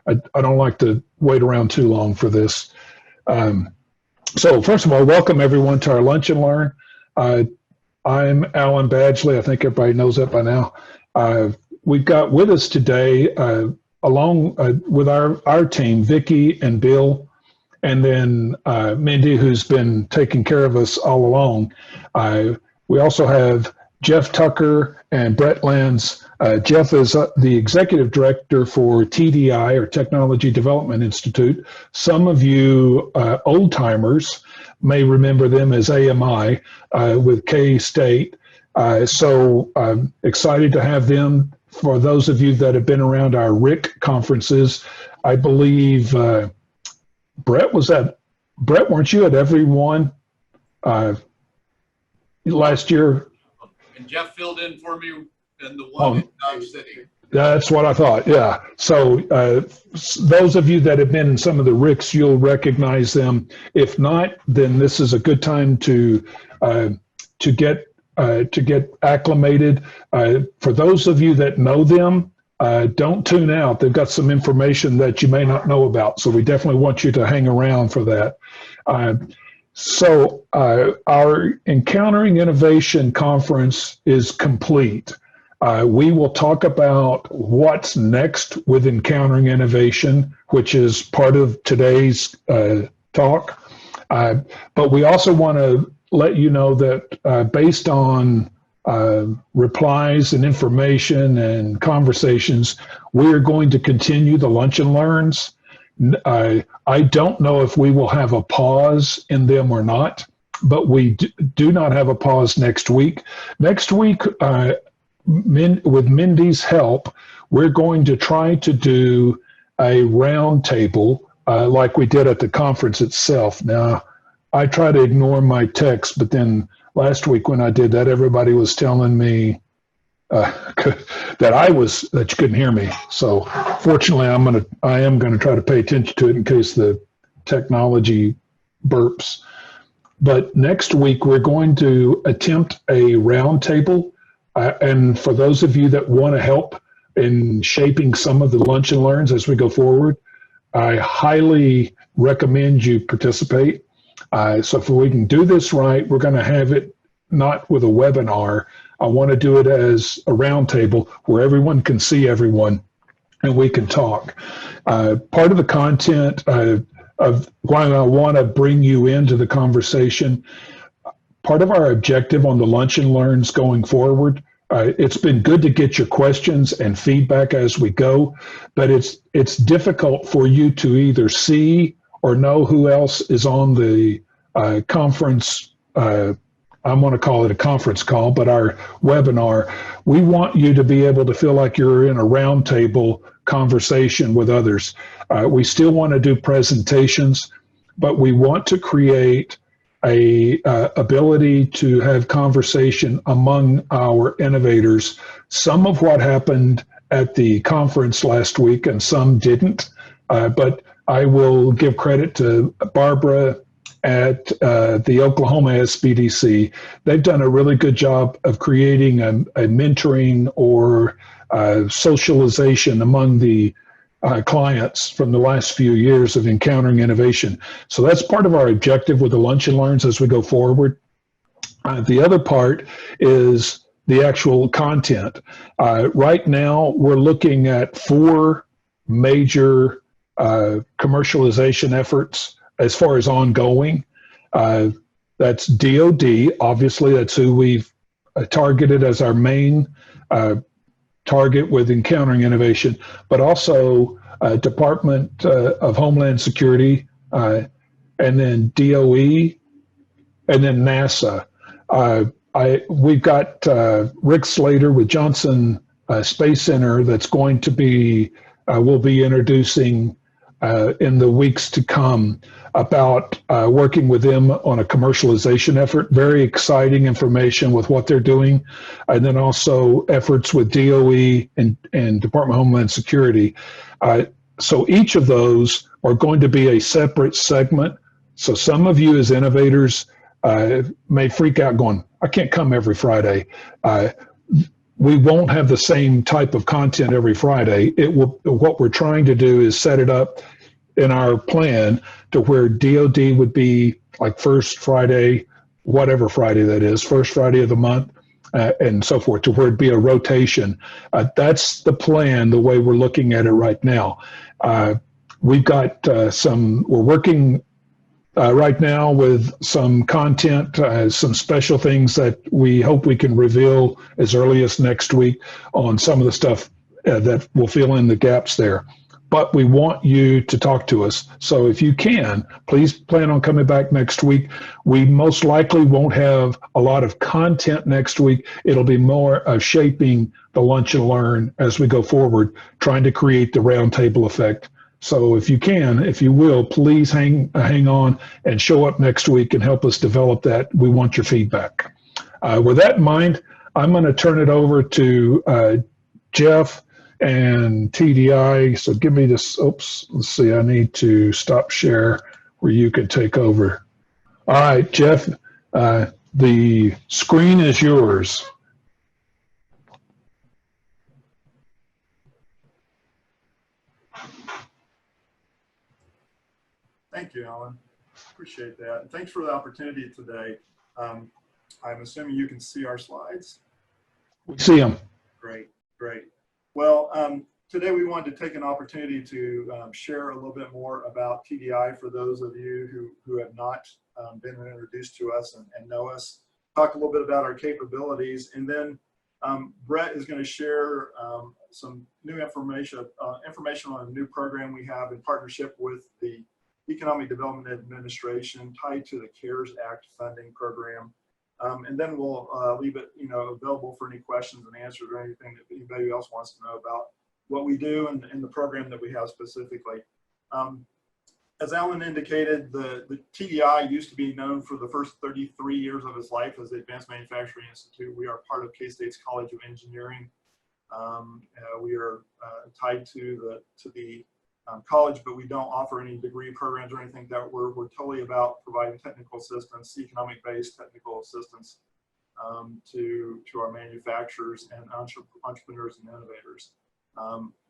I don't like to wait around too long for this. So first of all, welcome everyone to our Lunch and Learn. I'm Alan Badgley. I think everybody knows that by now. We've got with us today, along with our team, Vicki and Bill, and then Mindy, who's been taking care of us all along. We also have Jeff Tucker and Brett Lenz. Jeff is the executive director for TDI, or Technology Development Institute. Some of you old timers may remember them as AMI with K-State. So I'm excited to have them. For those of you that have been around our RIC conferences, I believe Brett, weren't you at every one last year? And Jeff filled in for me in the one in Dodge City. That's what I thought, yeah. So those of you that have been in some of the RICs, you'll recognize them. If not, then this is a good time to get acclimated. For those of you that know them, don't tune out. They've got some information that you may not know about, so we definitely want you to hang around for that. So our Encountering Innovation conference is complete. We will talk about what's next with Encountering Innovation, which is part of today's talk. But we also want to let you know that based on replies and information and conversations, we are going to continue the Lunch and Learns. I don't know if we will have a pause in them or not, but we do not have a pause next week. Next week, with Mindy's help, we're going to try to do a round table like we did at the conference itself. Now, I try to ignore my text, but then last week when I did that, everybody was telling me that you couldn't hear me. So fortunately, I am gonna try to pay attention to it in case the technology burps. But next week we're going to attempt a round table, and for those of you that want to help in shaping some of the Lunch and Learns as we go forward, I highly recommend you participate. So if we can do this right, we're going to have it not with a webinar. I want to do it as a round table where everyone can see everyone and we can talk. Part of the content of why I want to bring you into the conversation, part of our objective on the Lunch and Learns going forward, it's been good to get your questions and feedback as we go, but it's difficult for you to either see or know who else is on the conference. I'm going to call it a conference call, but our webinar. We want you to be able to feel like you're in a roundtable conversation with others. We still want to do presentations, but we want to create a ability to have conversation among our innovators. Some of what happened at the conference last week and some didn't, but I will give credit to Barbara at the Oklahoma SBDC. They've done a really good job of creating a mentoring or socialization among the clients from the last few years of Encountering Innovation. So that's part of our objective with the Lunch and Learns as we go forward. The other part is the actual content. Right now, we're looking at 4 major commercialization efforts as far as ongoing. That's DoD, obviously that's who we've targeted as our main target with Encountering Innovation, but also Department of Homeland Security, and then DOE, and then NASA. We've got Rick Slater with Johnson Space Center that's going to be, we'll be introducing in the weeks to come about working with them on a commercialization effort. Very exciting information with what they're doing. And then also efforts with DOE and Department of Homeland Security. So each of those are going to be a separate segment. So some of you as innovators may freak out going, I can't come every Friday. we won't have the same type of content every Friday. It will. What we're trying to do is set it up in our plan to where DoD would be like first Friday, whatever Friday that is, first Friday of the month, and so forth, to where it'd be a rotation. That's the plan, the way we're looking at it right now. We've got we're working right now with some content, some special things that we hope we can reveal as early as next week on some of the stuff that will fill in the gaps there. But we want you to talk to us. So if you can, please plan on coming back next week. We most likely won't have a lot of content next week. It'll be more of shaping the lunch and learn as we go forward, trying to create the roundtable effect. So if you can, if you will, please hang on and show up next week and help us develop that. We want your feedback. With that in mind, I'm going to turn it over to Jeff and TDI. So give me this. Oops, let's see. I need to stop share where you can take over. All right, Jeff, the screen is yours. Thank you, Alan. Appreciate that. And thanks for the opportunity today. I'm assuming you can see our slides. We see them. Great, great. Well, today we wanted to take an opportunity to share a little bit more about TDI for those of you who have not been introduced to us and know us. Talk a little bit about our capabilities, and then Brett is going to share some new information on a new program we have in partnership with the Economic Development Administration tied to the CARES Act funding program. And then we'll leave it, available for any questions and answers or anything that anybody else wants to know about what we do and the program that we have specifically. As Alan indicated, the TDI used to be known for the first 33 years of its life as the Advanced Manufacturing Institute. We are part of K-State's College of Engineering. We are tied to the college, but we don't offer any degree programs or anything. That we're totally about providing technical assistance, economic-based technical assistance to our manufacturers and entrepreneurs and innovators.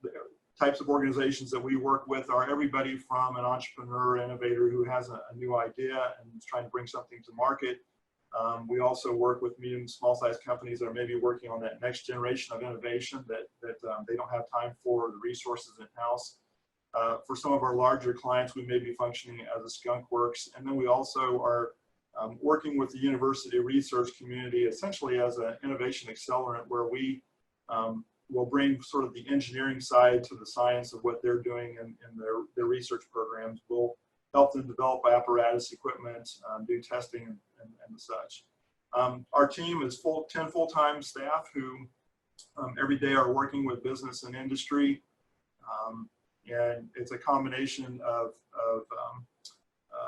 The types of organizations that we work with are everybody from an entrepreneur innovator who has a new idea and is trying to bring something to market. We also work with medium and small-sized companies that are maybe working on that next generation of innovation that they don't have time for the resources in-house. For some of our larger clients, we may be functioning as a skunk works. And then we also are working with the university research community essentially as an innovation accelerant, where we will bring sort of the engineering side to the science of what they're doing in their research programs. We'll help them develop apparatus, equipment, do testing and such. Our team is 10 full-time staff who every day are working with business and industry. And it's a combination of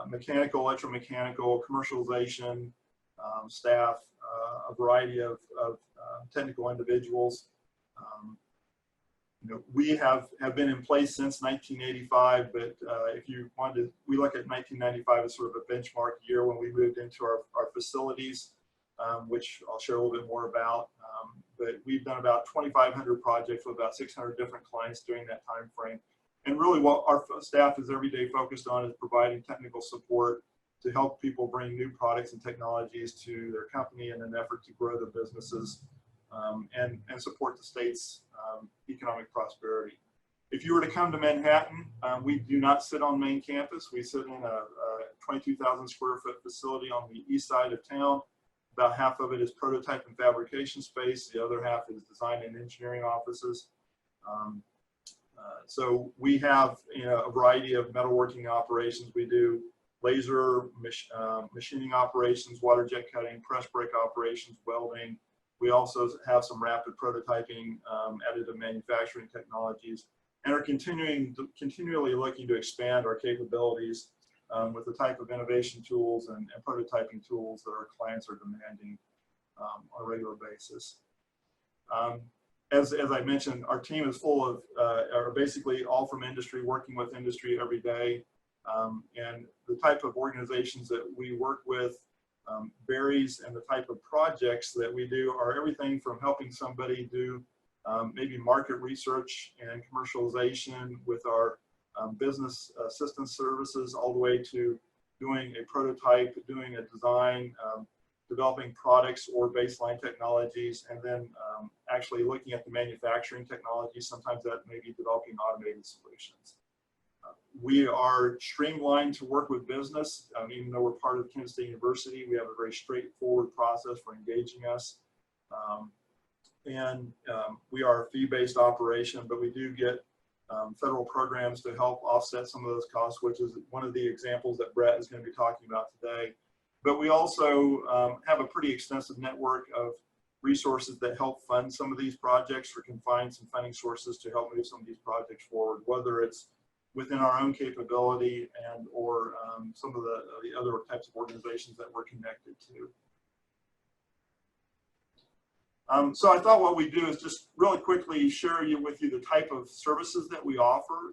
mechanical, electromechanical, commercialization staff, a variety of technical individuals. We have been in place since 1985, but if you wanted to, we look at 1995 as sort of a benchmark year when we moved into our facilities, which I'll share a little bit more about. But we've done about 2,500 projects with about 600 different clients during that time frame. And really what our staff is every day focused on is providing technical support to help people bring new products and technologies to their company in an effort to grow their businesses and support the state's economic prosperity. If you were to come to Manhattan, we do not sit on main campus. We sit in a 22,000 square foot facility on the east side of town. About half of it is prototype and fabrication space. The other half is design and engineering offices. So we have a variety of metalworking operations. We do laser machining operations, water jet cutting, press brake operations, welding. We also have some rapid prototyping, additive manufacturing technologies, and are continually looking to expand our capabilities with the type of innovation tools and prototyping tools that our clients are demanding on a regular basis. As I mentioned, our team is full of, are basically all from industry, working with industry every day. And the type of organizations that we work with varies, and the type of projects that we do are everything from helping somebody do maybe market research and commercialization with our business assistance services, all the way to doing a prototype, doing a design, developing products or baseline technologies, and then actually looking at the manufacturing technology. Sometimes that may be developing automated solutions. We are streamlined to work with business. Even though we're part of Kansas State University, we have a very straightforward process for engaging us. We are a fee-based operation, but we do get federal programs to help offset some of those costs, which is one of the examples that Brett is going to be talking about today. But we also have a pretty extensive network of resources that help fund some of these projects, or can find some funding sources to help move some of these projects forward, whether it's within our own capability and or some of the other types of organizations that we're connected to. So I thought what we do is just really quickly share with you the type of services that we offer.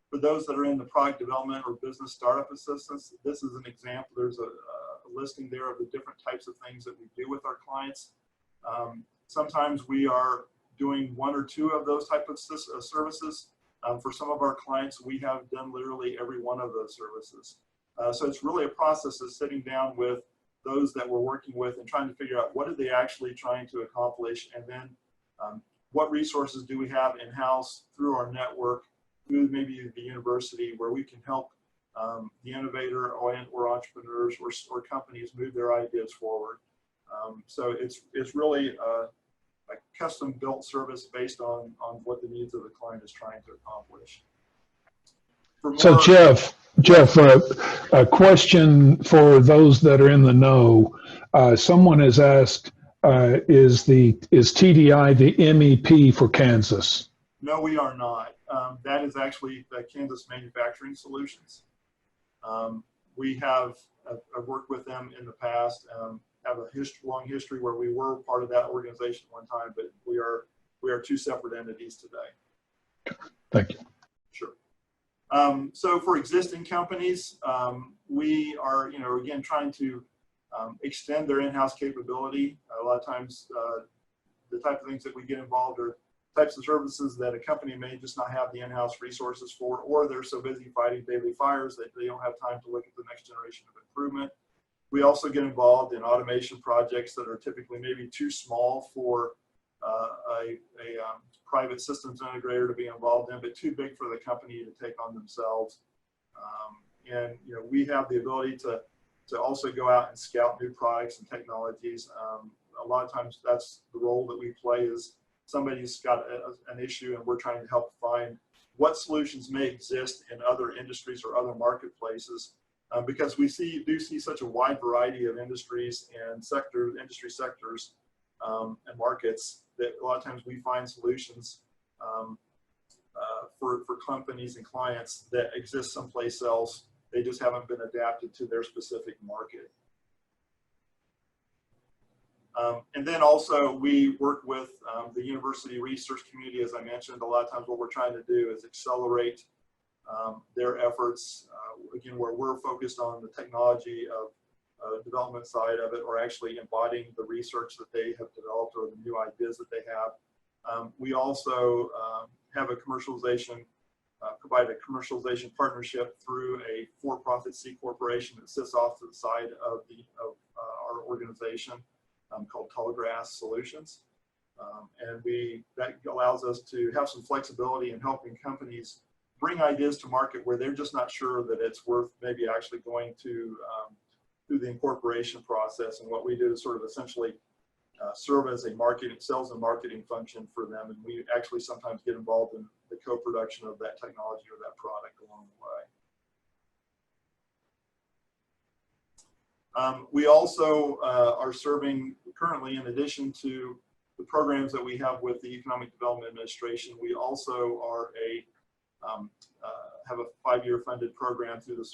For those that are in the product development or business startup assistance, this is an example. There's a listing there of the different types of things that we do with our clients. Sometimes we are doing one or two of those type of services. For some of our clients, we have done literally every one of those services. So it's really a process of sitting down with those that we're working with and trying to figure out what are they actually trying to accomplish, and then what resources do we have in-house through our network, through maybe the university, where we can help the innovator or entrepreneurs or companies move their ideas forward. So it's really a custom-built service based on what the needs of the client is trying to accomplish. So Jeff, a question for those that are in the know. Someone has asked, is TDI the MEP for Kansas? No, we are not. That is actually the Kansas Manufacturing Solutions. We have worked with them in the past, have a long history where we were part of that organization at one time, but we are two separate entities today. Thank you. Sure. So for existing companies, we are, again, trying to extend their in-house capability. A lot of times, the type of things that we get involved are types of services that a company may just not have the in-house resources for, or they're so busy fighting daily fires that they don't have time to look at the next generation of improvement. We also get involved in automation projects that are typically maybe too small for a private systems integrator to be involved in, but too big for the company to take on themselves. And we have the ability to also go out and scout new products and technologies. A lot of times that's the role that we play, is somebody's got an issue and we're trying to help find what solutions may exist in other industries or other marketplaces, because we do see such a wide variety of industries and industry sectors and markets, that a lot of times we find solutions for companies and clients that exist someplace else. They just haven't been adapted to their specific market. And then also we work with the university research community. As I mentioned, a lot of times what we're trying to do is accelerate their efforts, again, where we're focused on the technology of development side of it, or actually embodying the research that they have developed or the new ideas that they have. We also have a commercialization, provide a commercialization partnership through a for-profit C corporation that sits off to the side of our organization, called Tallgrass Solutions. And that allows us to have some flexibility in helping companies bring ideas to market where they're just not sure that it's worth maybe actually going to through the incorporation process. And what we do is sort of essentially serve as a sales and marketing function for them. And we actually sometimes get involved in the co-production of that technology or that product along the way. We also are serving currently, in addition to the programs that we have with the Economic Development Administration, we also are have a 5-year funded program through the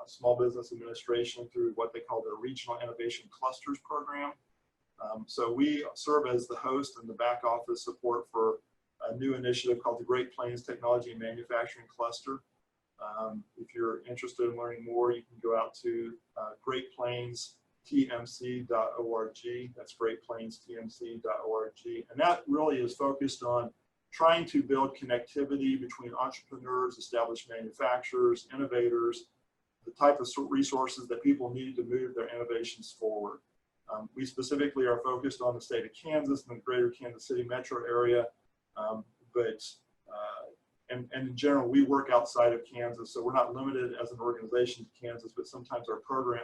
Small Business Administration through what they call their Regional Innovation Clusters program. So we serve as the host and the back office support for a new initiative called the Great Plains Technology and Manufacturing Cluster. If you're interested in learning more, you can go out to Great Plains greatplainstmc.org. That's greatplainstmc.org. And that really is focused on trying to build connectivity between entrepreneurs, established manufacturers, innovators, the type of resources that people need to move their innovations forward. We specifically are focused on the state of Kansas and the greater Kansas City metro area, and in general, we work outside of Kansas, so we're not limited as an organization to Kansas, but sometimes our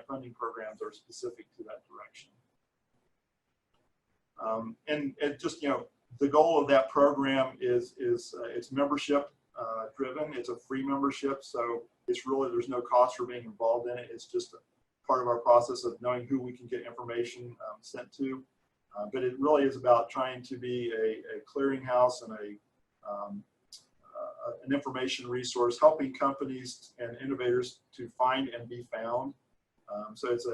funding programs are specific to that direction. And just, the goal of that program is it's membership driven. It's a free membership, so it's really, there's no cost for being involved in it. It's just a part of our process of knowing who we can get information sent to. But it really is about trying to be a clearinghouse and an information resource, helping companies and innovators to find and be found. So it's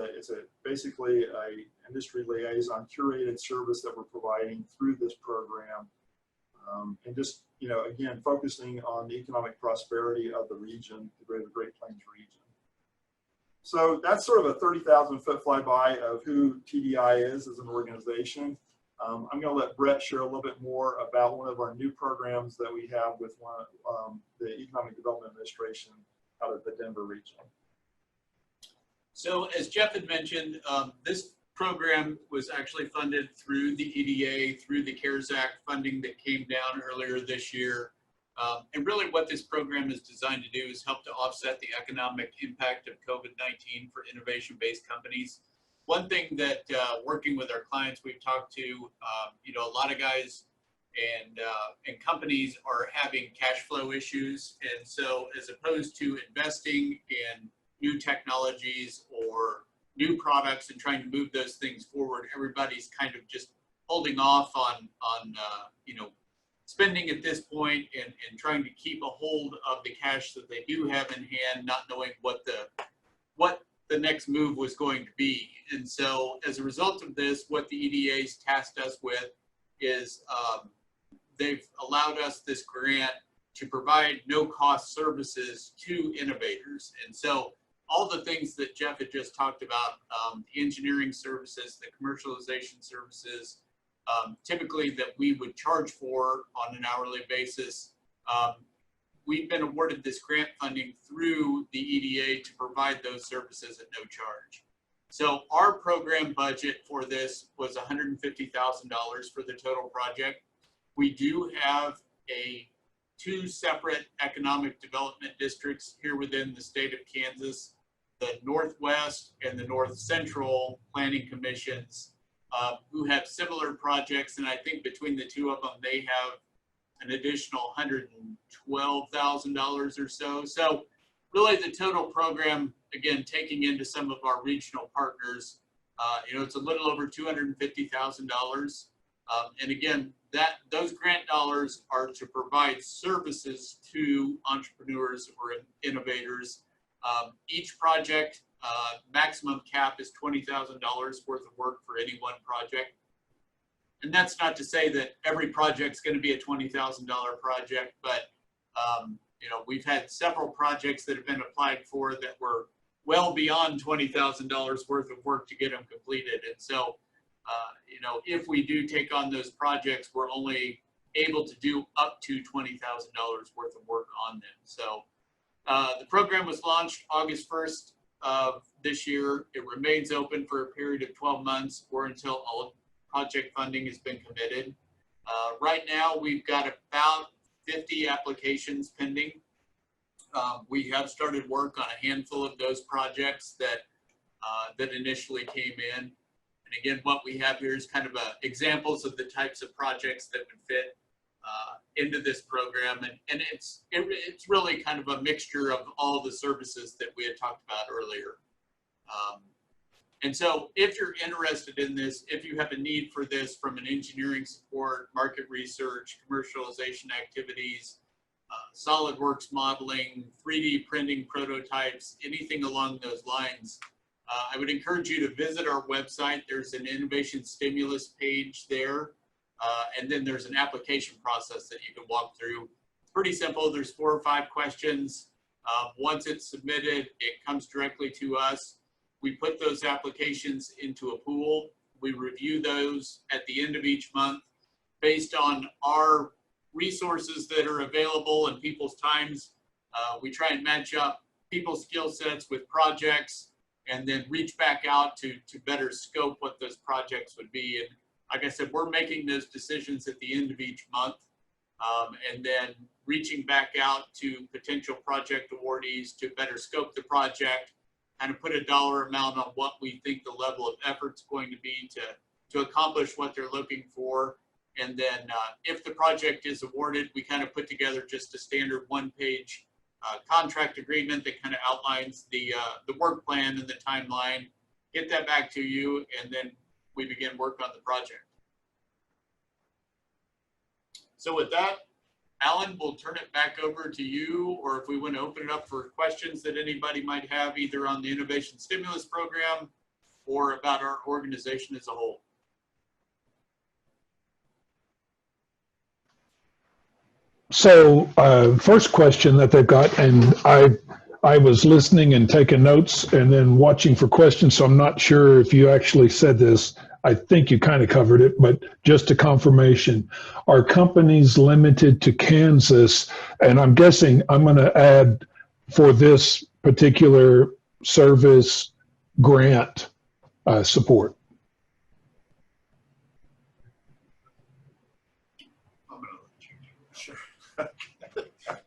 basically a industry liaison curated service that we're providing through this program, and just again focusing on the economic prosperity of the region, the greater Great Plains region. So that's sort of a 30,000-foot flyby of who TDI is as an organization. I'm going to let Brett share a little bit more about one of our new programs that we have with the Economic Development Administration out of the Denver region. So as Jeff had mentioned, this program was actually funded through the EDA, through the CARES Act funding that came down earlier this year. And really what this program is designed to do is help to offset the economic impact of COVID-19 for innovation-based companies. One thing that working with our clients, we've talked to, a lot of guys and companies are having cash flow issues. And so as opposed to investing in new technologies or new products and trying to move those things forward, everybody's kind of just holding off on spending at this point and trying to keep a hold of the cash that they do have in hand, not knowing what the next move was going to be. And so as a result of this, what the EDA's tasked us with is they've allowed us this grant to provide no-cost services to innovators. And so all the things that Jeff had just talked about, the engineering services, the commercialization services, typically that we would charge for on an hourly basis, we've been awarded this grant funding through the EDA to provide those services at no charge. So our program budget for this was $150,000 for the total project. We do have two separate economic development districts here within the state of Kansas, the Northwest and the North Central Planning Commissions, who have similar projects. And I think between the two of them, they have an additional $112,000 or so. So really the total program, again, taking into some of our regional partners, it's a little over $250,000. And again, those grant dollars are to provide services to entrepreneurs or innovators. Each project maximum cap is $20,000 worth of work for any one project. And that's not to say that every project's going to be a $20,000 project, but we've had several projects that have been applied for that were well beyond $20,000 worth of work to get them completed. And so, if we do take on those projects, we're only able to do up to $20,000 worth of work on them. So the program was launched August 1st of this year. It remains open for a period of 12 months or until all project funding has been committed. Right now, we've got about 50 applications pending. We have started work on a handful of those projects that initially came in. And again, what we have here is kind of examples of the types of projects that would fit into this program. And it's really kind of a mixture of all the services that we had talked about earlier. And so if you're interested in this, if you have a need for this from an engineering support, market research, commercialization activities, SolidWorks modeling, 3D printing prototypes, anything along those lines, I would encourage you to visit our website. There's an innovation stimulus page there. And then there's an application process that you can walk through. It's pretty simple. There's 4 or 5 questions. Once it's submitted, it comes directly to us. we put those applications into a pool. We review those at the end of each month based on our resources that are available and people's times. We try and match up people's skill sets with projects and then reach back out to better scope what those projects would be. And like I said, we're making those decisions at the end of each month, and then reaching back out to potential project awardees to better scope the project, kind of put a dollar amount on what we think the level of effort's going to be to accomplish what they're looking for. And then if the project is awarded, we kind of put together just a standard one-page contract agreement that kind of outlines the work plan and the timeline, get that back to you, and then we begin work on the project. So with that, Alan, we'll turn it back over to you, or if we want to open it up for questions that anybody might have, either on the Innovation Stimulus Program or about our organization as a whole. So first question that they've got, and I was listening and taking notes and then watching for questions, so I'm not sure if you actually said this. I think you kind of covered it, but just a confirmation. Are companies limited to Kansas? And I'm guessing I'm going to add for this particular service grant support.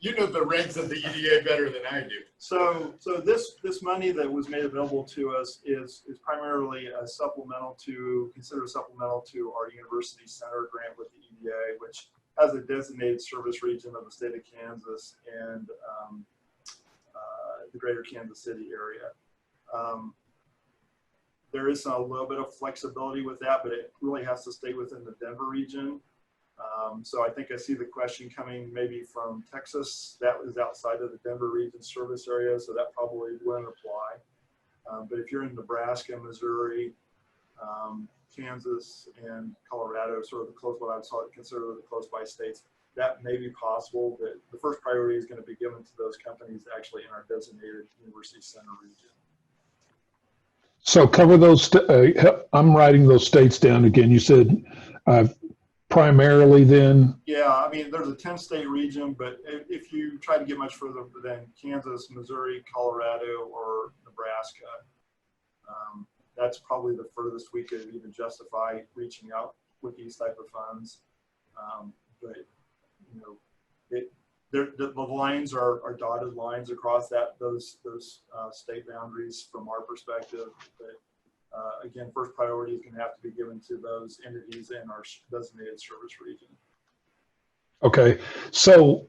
You know the regs of the EDA better than I do. So this money that was made available to us is primarily considered supplemental to our University Center grant with the EDA, which has a designated service region of the state of Kansas and the greater Kansas City area. There is a little bit of flexibility with that, but it really has to stay within the Denver region. So I think I see the question coming maybe from Texas. That is outside of the Denver region service area, so that probably wouldn't apply. But if you're in Nebraska, Missouri, Kansas, and Colorado, sort of what I would consider the close by states, that may be possible, but the first priority is going to be given to those companies actually in our designated University Center region. So cover those, I'm writing those states down again. You said primarily then? Yeah, I mean, there's a 10-state region, but if you try to get much further than Kansas, Missouri, Colorado, or Nebraska, that's probably the furthest we could even justify reaching out with these type of funds. But, you know, the lines are dotted lines across those state boundaries from our perspective. But, again, first priority is going to have to be given to those entities in our designated service region. Okay, so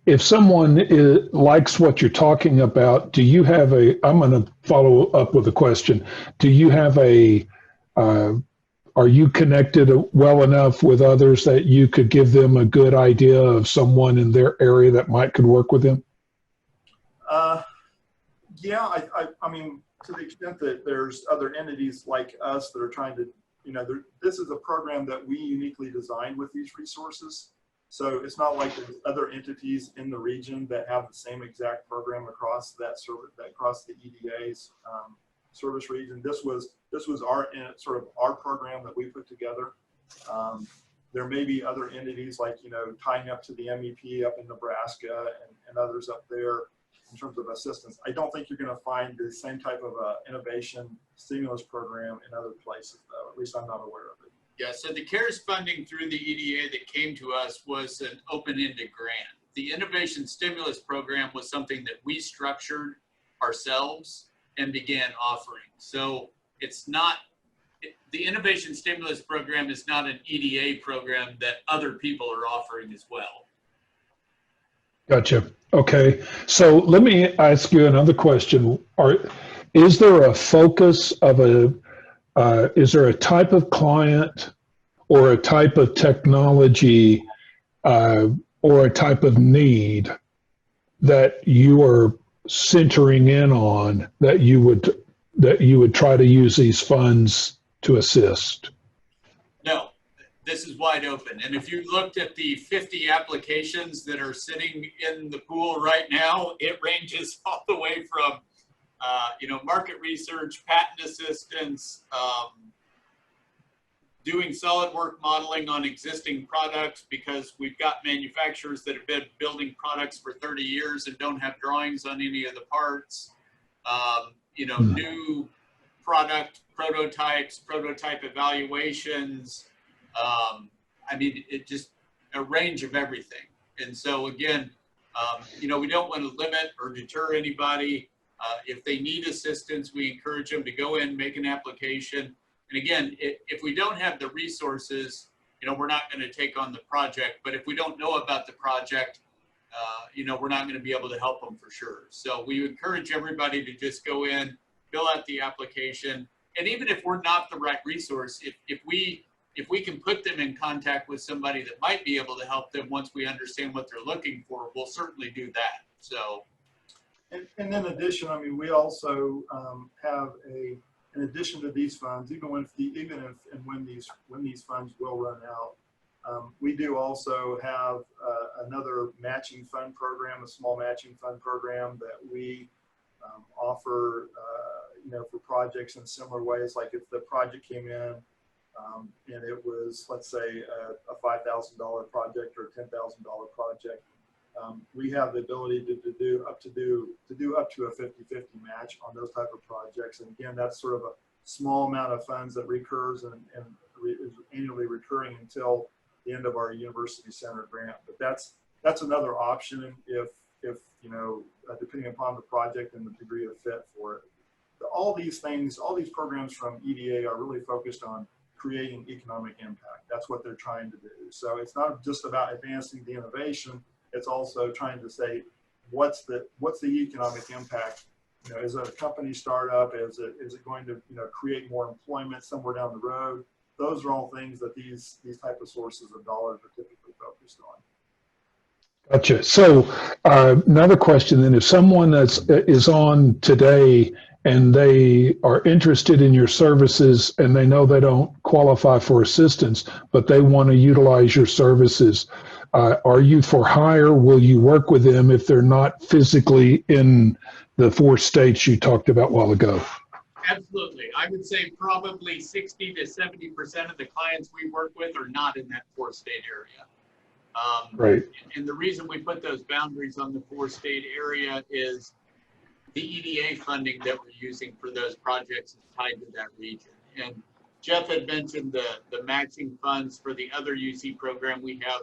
if someone likes what you're talking about, do you have I'm going to follow up with a question. Do you have are you connected well enough with others that you could give them a good idea of someone in their area that could work with them? Yeah, I mean, to the extent that there's other entities like us that are trying to, you know, this is a program that we uniquely designed with these resources. So it's not like there's other entities in the region that have the same exact program across across the EDA's service region. This was our program that we put together. There may be other entities like, you know, tying up to the MEP up in Nebraska and others up there in terms of assistance. I don't think you're going to find the same type of innovation stimulus program in other places, though. At least I'm not aware of it. Yeah, so the CARES funding through the EDA that came to us was an open-ended grant. The Innovation Stimulus Program was something that we structured ourselves and began offering. So it's not, the Innovation Stimulus Program is not an EDA program that other people are offering as well. Gotcha. Okay. So let me ask you another question. Is there a focus of is there a type of client or a type of technology or a type of need that you are centering in on that you would try to use these funds to assist? No, this is wide open. And if you looked at the 50 applications that are sitting in the pool right now, it ranges all the way from you know, market research, patent assistance, doing solid work modeling on existing products, because we've got manufacturers that have been building products for 30 years and don't have drawings on any of the parts. You know, new product prototypes, prototype evaluations. I mean, it just a range of everything. And so again, you know, we don't want to limit or deter anybody. If they need assistance, we encourage them to go in, make an application. And again, if we don't have the resources, you know, we're not going to take on the project. But if we don't know about the project, you know, we're not going to be able to help them for sure. So we encourage everybody to just go in, fill out the application. And even if we're not the right resource, if we can put them in contact with somebody that might be able to help them once we understand what they're looking for, we'll certainly do that. So. And in addition, I mean, we also have in addition to these funds, even if and when these funds will run out, we do also have another matching fund program, a small matching fund program that we offer, you know, for projects in similar ways. Like if the project came in and it was, let's say, a $5,000 project or a $10,000 project, we have the ability to do up to a 50-50 match on those type of projects. And again, that's sort of a small amount of funds that recurs and is annually recurring until the end of our university center grant. But that's another option if you know, depending upon the project and the degree of fit for it. All these things, all these programs from EDA are really focused on creating economic impact. That's what they're trying to do. So it's not just about advancing the innovation. It's also trying to say, what's the economic impact? You know, is it a company startup? Is it going to, you know, create more employment somewhere down the road? Those are all things that these type of sources of dollars are typically focused on. Gotcha. So another question then, if someone is on today and they are interested in your services and they know they don't qualify for assistance, but they want to utilize your services, are you for hire? Will you work with them if they're not physically in the 4 states you talked about a while ago? Absolutely. I would say probably 60 to 70% of the clients we work with are not in that 4-state area. Right. And the reason we put those boundaries on the 4-state area is the EDA funding that we're using for those projects is tied to that region. And Jeff had mentioned the matching funds for the other UC program we have.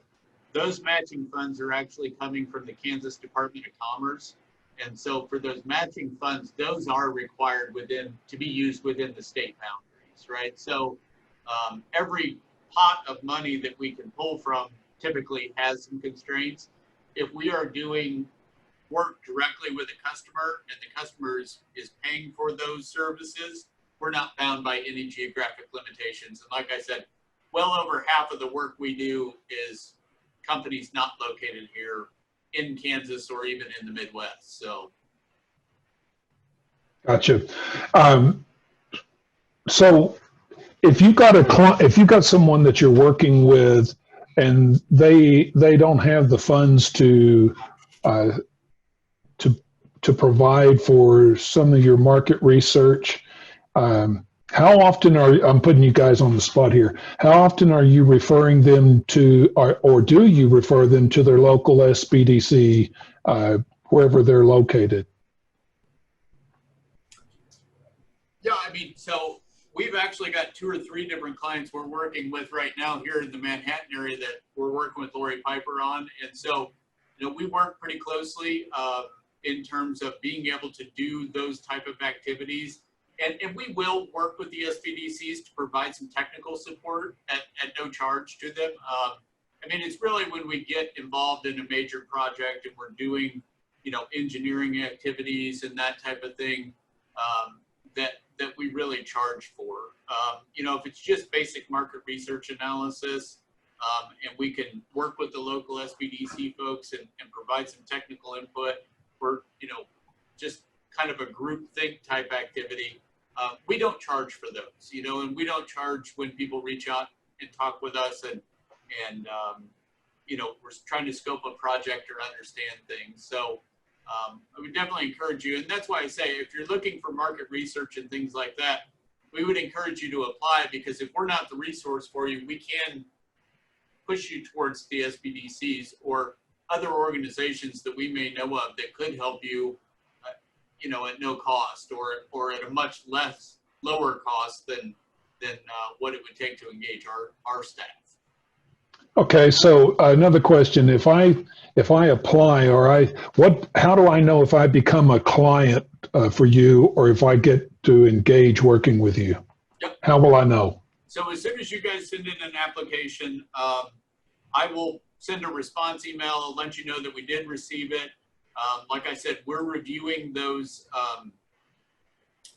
Those matching funds are actually coming from the Kansas Department of Commerce. And so for those matching funds, those are required to be used within the state boundaries, right? So every pot of money that we can pull from typically has some constraints. If we are doing work directly with a customer and the customer is paying for those services, we're not bound by any geographic limitations. And like I said, well over half of the work we do is companies not located here in Kansas or even in the Midwest. So. Gotcha. So if you've got someone that you're working with and they don't have the funds to provide for some of your market research, how often I'm putting you guys on the spot here. How often are you referring them to, or do you refer them to their local SBDC, wherever they're located? Yeah, I mean, so we've actually got 2 or 3 different clients we're working with right now here in the Manhattan area that we're working with Lori Piper on. And so, you know, we work pretty closely in terms of being able to do those type of activities. And we will work with the SBDCs to provide some technical support at no charge to them. I mean, it's really when we get involved in a major project and we're doing, you know, engineering activities and that type of thing that we really charge for. You know, if it's just basic market research analysis and we can work with the local SBDC folks and provide some technical input for, you know, just kind of a group think type activity, we don't charge for those, you know, and we don't charge when people reach out and talk with us and you know, we're trying to scope a project or understand things. So I would definitely encourage you. And that's why I say, if you're looking for market research and things like that, we would encourage you to apply, because if we're not the resource for you, we can push you towards the SBDCs or other organizations that we may know of that could help you, you know, at no cost or at a much lower cost than what it would take to engage our staff. Okay, so another question: if I apply, how do I know if I become a client for you, or if I get to engage working with you? Yep. How will I know? So as soon as you guys send in an application, I will send a response email, let you know that we did receive it. Like I said, we're reviewing those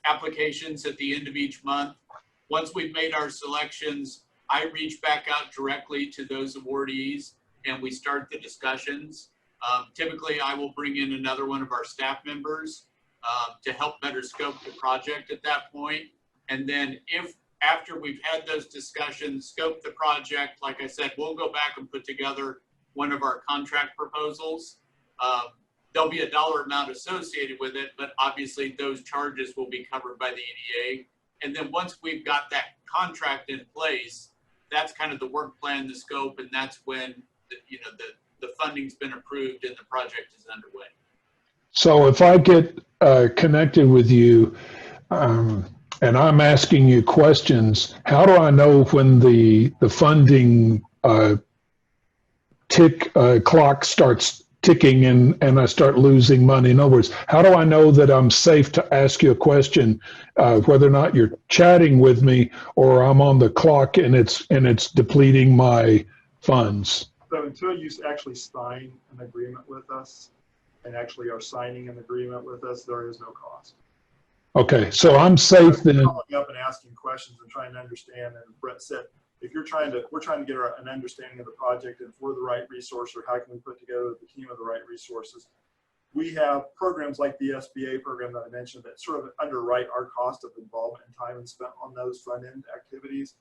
applications at the end of each month. Once we've made our selections, I reach back out directly to those awardees and we start the discussions. Typically, I will bring in another one of our staff members to help better scope the project at that point. And then if after we've had those discussions, scope the project, like I said, we'll go back and put together one of our contract proposals. There'll be a dollar amount associated with it, but obviously those charges will be covered by the EDA. And then once we've got that contract in place, that's kind of the work plan, the scope, and that's when the funding's been approved and the project is underway. So if I get connected with you and I'm asking you questions, how do I know when the funding clock starts ticking and I start losing money? In other words, how do I know that I'm safe to ask you a question, whether or not you're chatting with me or I'm on the clock and it's depleting my funds? So until you actually sign an agreement with us and actually are signing an agreement with us, there is no cost. Okay, so I'm safe then. Following up and asking questions and trying to understand, and Brett said, if we're trying to get an understanding of the project and if we're the right resource, or how can we put together the team of the right resources. We have programs like the SBA program that I mentioned that sort of underwrite our cost of involvement and time and spent on those front end activities.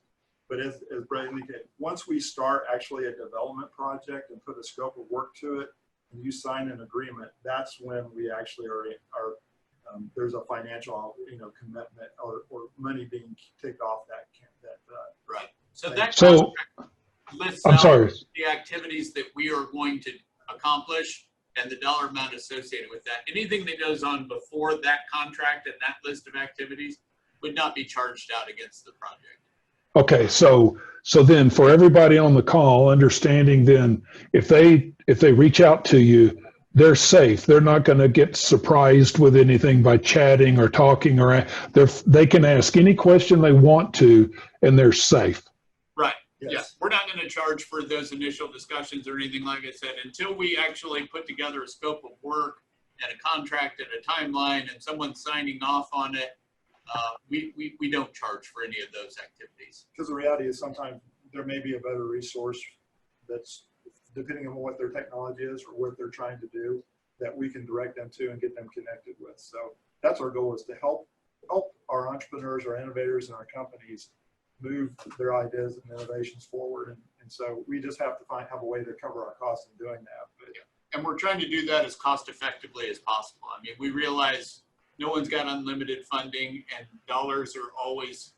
But as Brett indicated, once we start actually a development project and put a scope of work to it, and you sign an agreement, that's when we actually are there's a financial commitment or money being taken off that right. So that contract lists out the activities that we are going to accomplish and the dollar amount associated with that. Anything that goes on before that contract and that list of activities would not be charged out against the project. Okay, so then for everybody on the call, understanding then if they reach out to you, they're safe. They're not going to get surprised with anything by chatting or talking, or they can ask any question they want to, and they're safe. Right. Yes. Yeah. We're not going to charge for those initial discussions or anything, like I said, until we actually put together a scope of work and a contract and a timeline and someone signing off on it. We don't charge for any of those activities. Because the reality is sometimes there may be a better resource that's depending on what their technology is or what they're trying to do that we can direct them to and get them connected with. So that's our goal, is to help our entrepreneurs, our innovators, and our companies move their ideas and innovations forward. And so we just have to have a way to cover our costs in doing that. But, and we're trying to do that as cost effectively as possible. I mean, we realize no one's got unlimited funding and dollars are always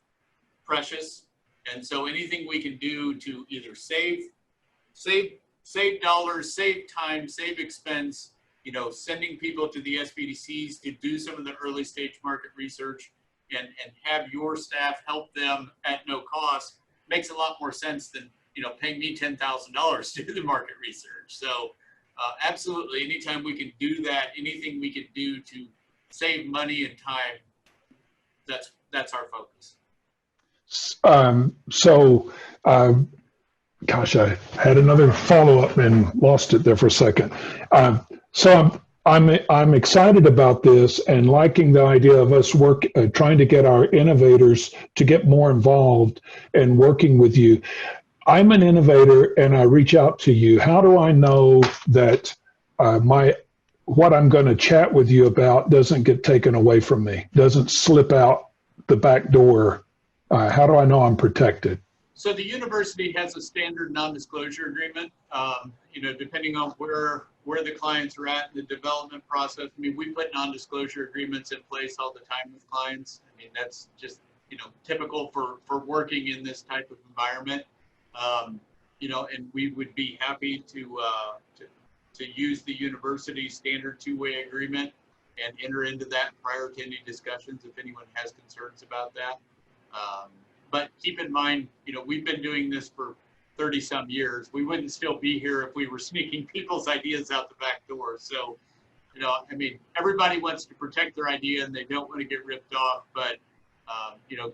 precious. And so anything we can do to either save dollars, save time, save expense, sending people to the SBDCs to do some of the early stage market research and have your staff help them at no cost makes a lot more sense than, paying me $10,000 to do the market research. So absolutely, anytime we can do that, anything we can do to save money and time, that's our focus. Gosh, I had another follow-up and lost it there for a second. So I'm excited about this and liking the idea of us trying to get our innovators to get more involved and working with you. I'm an innovator and I reach out to you. How do I know that what I'm going to chat with you about doesn't get taken away from me, doesn't slip out the back door? How do I know I'm protected? So the university has a standard non-disclosure agreement. Depending on where where the clients are at in the development process. I mean, we put non-disclosure agreements in place all the time with clients. I mean, that's just, typical for working in this type of environment. And we would be happy to use the university standard two-way agreement and enter into that prior to any discussions if anyone has concerns about that. But keep in mind, we've been doing this for 30 some years. We wouldn't still be here if we were sneaking people's ideas out the back door. So, everybody wants to protect their idea and they don't want to get ripped off, but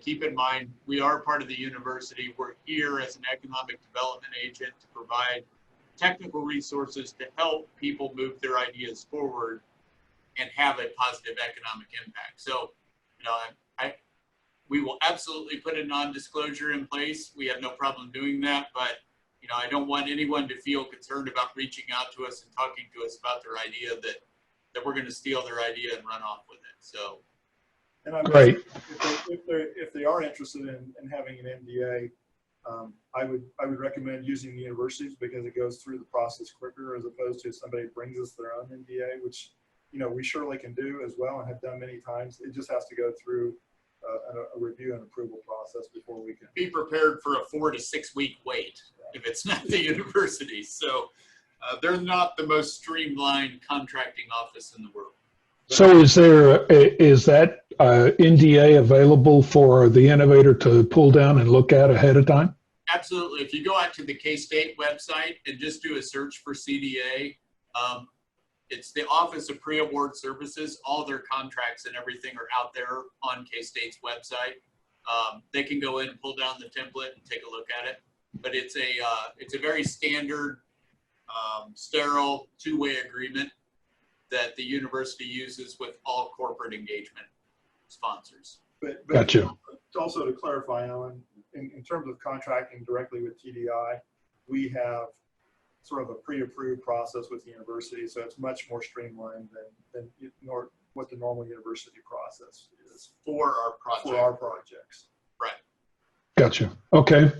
keep in mind, we are part of the university. We're here as an economic development agent to provide technical resources to help people move their ideas forward and have a positive economic impact. So, we will absolutely put a non-disclosure in place. We have no problem doing that, but I don't want anyone to feel concerned about reaching out to us and talking to us about their idea that we're going to steal their idea and run off with it. So, and I'm Great. If they are interested in having an NDA, I would recommend using the universities because it goes through the process quicker as opposed to somebody brings us their own NDA, which we surely can do as well and have done many times. It just has to go through a review and approval process before we can be prepared for a 4 to 6 week wait if it's not the university. So they're not the most streamlined contracting office in the world. So is that NDA available for the innovator to pull down and look at ahead of time? Absolutely. If you go out to the K-State website and just do a search for CDA, it's the Office of Pre-Award Services. All their contracts and everything are out there on K-State's website. They can go in and pull down the template and take a look at it. But it's a very standard, sterile two-way agreement that the university uses with all corporate engagement sponsors. But Gotcha. Also to clarify, Alan, in terms of contracting directly with TDI, we have sort of a pre-approved process with the university, so it's much more streamlined than what the normal university process is For our project. for our projects. Right. Gotcha. Okay.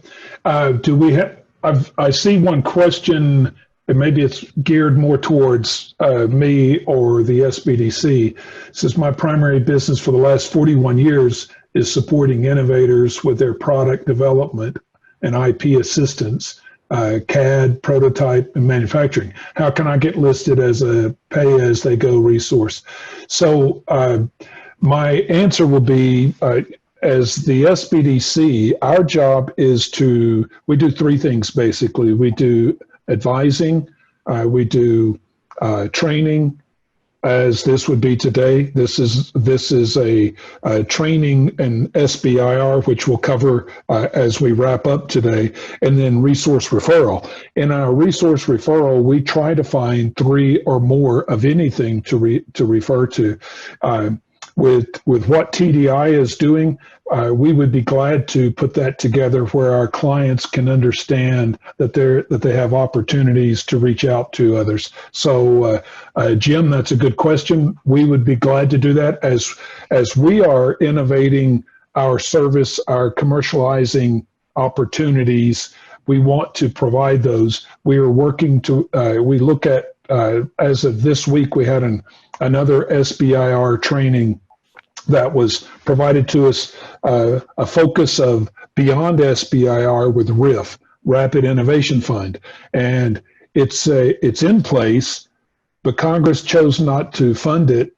Do we have, I see one question, and maybe it's geared more towards me or the SBDC. It says, my primary business for the last 41 years is supporting innovators with their product development and IP assistance, CAD, prototype, and manufacturing. How can I get listed as a pay-as-they-go resource? So my answer will be, as the SBDC, our job is we do three things basically. We do advising, we do training, as this would be today. This is a training and SBIR, which we'll cover as we wrap up today, and then resource referral. In our resource referral, we try to find 3 or more of anything to refer to. With what TDI is doing, we would be glad to put that together where our clients can understand that they have opportunities to reach out to others. So, Jim, that's a good question. We would be glad to do that as we are innovating our service, our commercializing opportunities. We want to provide those. We are working to. We look at as of this week, we had another SBIR training that was provided to us, a focus of beyond SBIR with RIF, Rapid Innovation Fund. And it's in place, but Congress chose not to fund it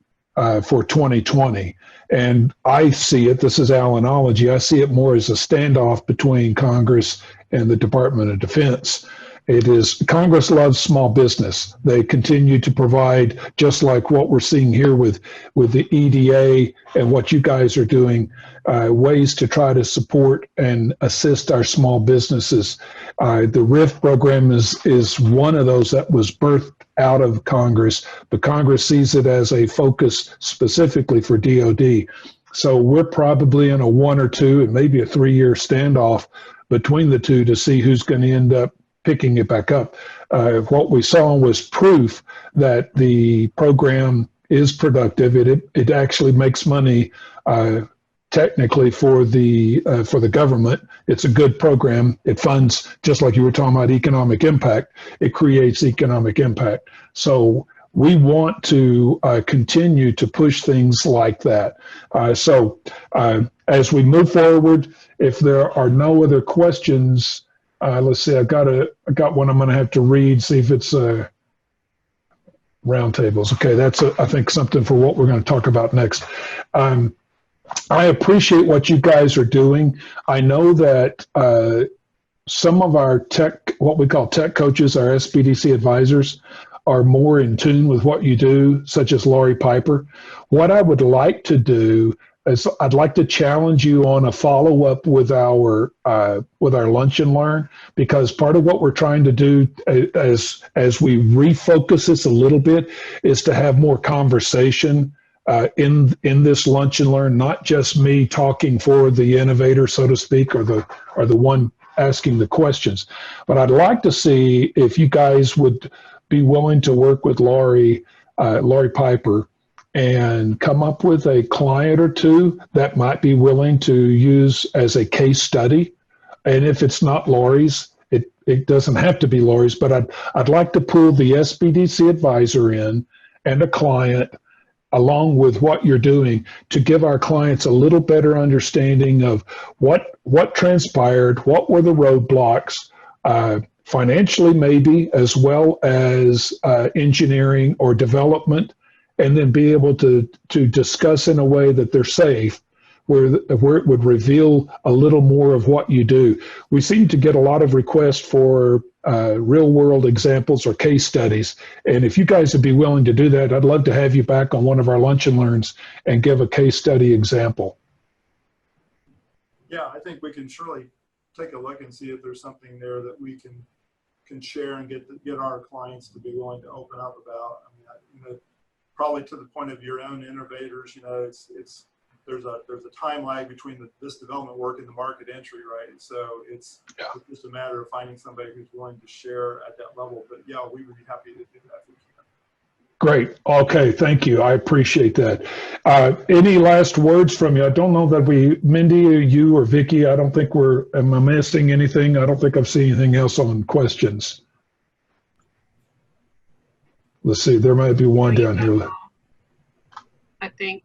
for 2020. And I see it, this is Alanology, I see it more as a standoff between Congress and the Department of Defense. It is, Congress loves small business. They continue to provide, just like what we're seeing here with the EDA and what you guys are doing, ways to try to support and assist our small businesses. The RIF program is one of those that was birthed out of Congress, but Congress sees it as a focus specifically for DoD. So we're probably in a 1 or 2 and maybe a 3-year standoff between the two to see who's going to end up picking it back up. What we saw was proof that the program is productive. It actually makes money technically for the government. It's a good program. It funds, just like you were talking about economic impact, it creates economic impact. So we want to continue to push things like that. So as we move forward, if there are no other questions, let's see, I got one I'm going to have to read, see if it's roundtables. Okay, that's I think something for what we're going to talk about next. I appreciate what you guys are doing. I know that some of our what we call tech coaches, our SBDC advisors, are more in tune with what you do, such as Laurie Piper. What I would like to do is I'd like to challenge you on a follow-up with our lunch and learn, because part of what we're trying to do as we refocus this a little bit is to have more conversation in this lunch and learn, not just me talking for the innovator, so to speak, or the one asking the questions. But I'd like to see if you guys would be willing to work with Laurie Piper and come up with a client or two that might be willing to use as a case study. And if it's not Laurie's, it doesn't have to be Laurie's, but I'd like to pull the SBDC advisor in and a client along with what you're doing to give our clients a little better understanding of what transpired, what were the roadblocks, financially maybe, as well as engineering or development, and then be able to discuss in a way that they're safe, where it would reveal a little more of what you do. We seem to get a lot of requests for real world examples or case studies. And if you guys would be willing to do that, I'd love to have you back on one of our lunch and learns and give a case study example. Yeah, I think we can surely take a look and see if there's something there that we can share and get our clients to be willing to open up about. I mean, probably to the point of your own innovators, there's a time lag between this development work and the market entry, right? So it's just a matter of finding somebody who's willing to share at that level. But yeah, we would be happy to do that if we can. Great. Okay. Thank you. I appreciate that. Any last words from you? I don't know that Mindy, or you or Vicki, I don't think am I missing anything? I don't think I've seen anything else on questions. Let's see. There might be one down here. I think.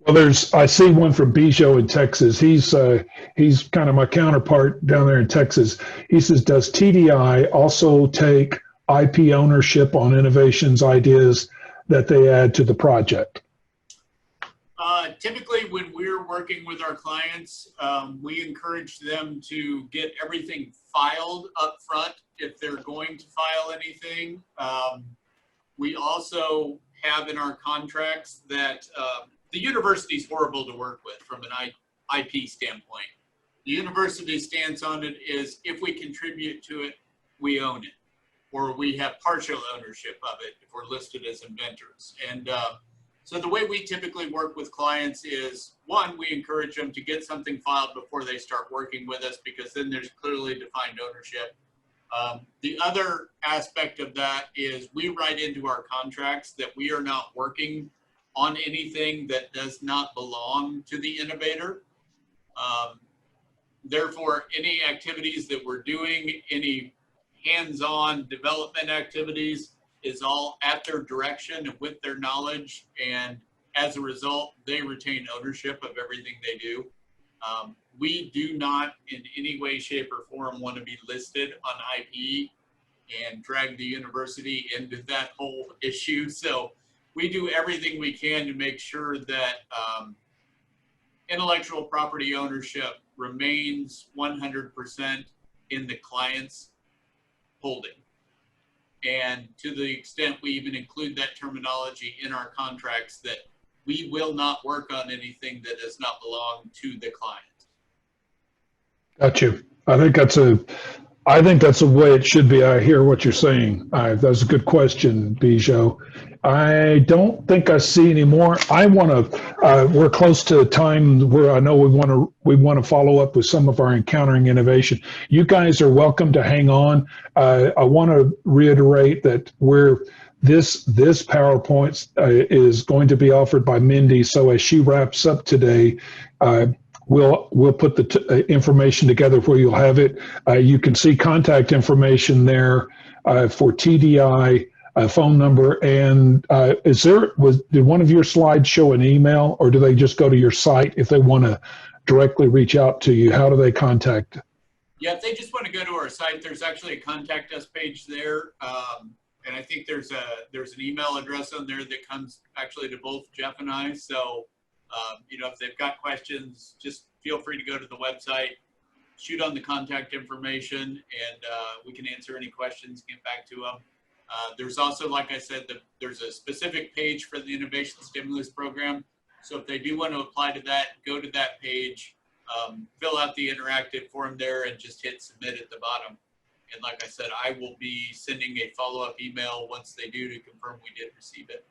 Well, I see one from Bijou in Texas. He's kind of my counterpart down there in Texas. He says, does TDI also take IP ownership on innovations ideas that they add to the project? Typically, when we're working with our clients, we encourage them to get everything filed up front if they're going to file anything. We also have in our contracts that the university is horrible to work with from an IP standpoint. The university's stance on it is if we contribute to it, we own it, or we have partial ownership of it if we're listed as inventors. And so the way we typically work with clients is, one, we encourage them to get something filed before they start working with us, because then there's clearly defined ownership. The other aspect of that is we write into our contracts that we are not working on anything that does not belong to the innovator. Therefore, any activities that we're doing, any hands-on development activities, is all at their direction and with their knowledge. And as a result, they retain ownership of everything they do. We do not in any way, shape, or form want to be listed on IP and drag the university into that whole issue. So we do everything we can to make sure that intellectual property ownership remains 100% in the client's holding. And to the extent we even include that terminology in our contracts, that we will not work on anything that does not belong to the client. Got you. I think that's the way it should be. I hear what you're saying. That's a good question, Bijou. I don't think I see any more. We're close to time where I know we want to follow up with some of our encountering innovation. You guys are welcome to hang on. I want to reiterate that this PowerPoint is going to be offered by Mindy. So as she wraps up today, we'll put the information together where you'll have it. You can see contact information there for TDI, phone number, and did one of your slides show an email, or do they just go to your site if they want to directly reach out to you? How do they contact? Yeah, if they just want to go to our site, there's actually a contact us page there. And I think there's an email address on there that comes actually to both Jeff and I. So, if they've got questions, just feel free to go to the website, shoot on the contact information, and we can answer any questions, get back to them. There's also, like I said, there's a specific page for the Innovation Stimulus Program. So if they do want to apply to that, go to that page, fill out the interactive form there, and just hit submit at the bottom. And like I said, I will be sending a follow-up email once they do to confirm we did receive it.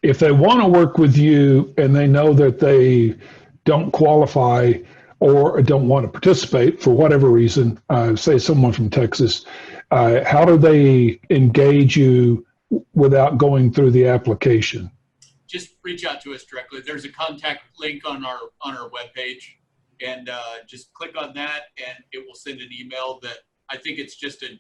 If they want to work with you and they know that they don't qualify or don't want to participate for whatever reason, say someone from Texas, how do they engage you without going through the application? Just reach out to us directly. There's a contact link on our webpage, and just click on that and it will send an email that I think it's just a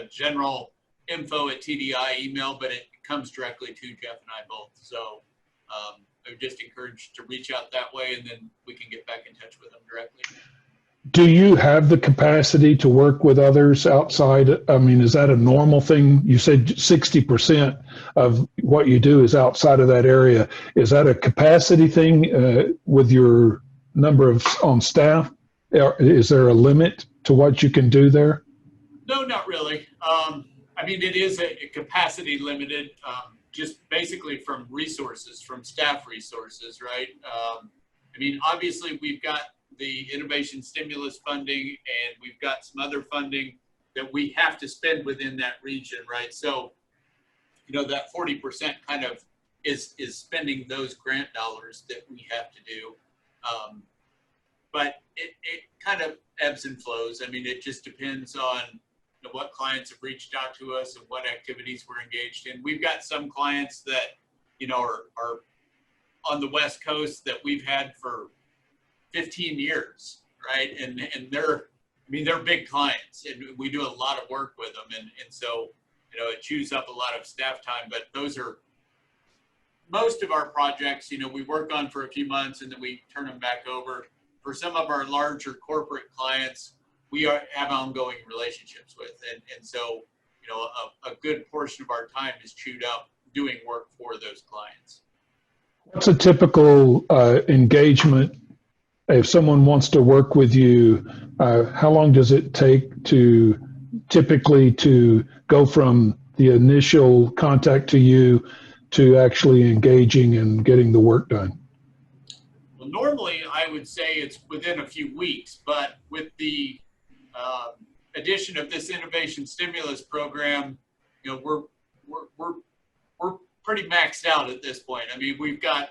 general info@TDI email, but it comes directly to Jeff and I both. So I would just encourage to reach out that way, and then we can get back in touch with them directly. Do you have the capacity to work with others outside? I mean, is that a normal thing? You said 60% of what you do is outside of that area. Is that a capacity thing with your number of on staff? Is there a limit to what you can do there? No, not really. I mean, it is a capacity limited, just basically from resources, from staff resources, right? I mean, obviously we've got the innovation stimulus funding, and we've got some other funding that we have to spend within that region, right? So, that 40% kind of is spending those grant dollars that we have to do. But it kind of ebbs and flows. I mean, it just depends on what clients have reached out to us and what activities we're engaged in. We've got some clients that, are on the West Coast that we've had for 15 years, right? And they're big clients, and we do a lot of work with them. And so, it chews up a lot of staff time, but those are most of our projects, we work on for a few months and then we turn them back over. For some of our larger corporate clients, we have ongoing relationships with. And so, a good portion of our time is chewed up doing work for those clients. What's a typical engagement? If someone wants to work with you, how long does it take typically to go from the initial contact to you to actually engaging and getting the work done? Well, normally I would say it's within a few weeks, but with the addition of this innovation stimulus program, we're pretty maxed out at this point. I mean, we've got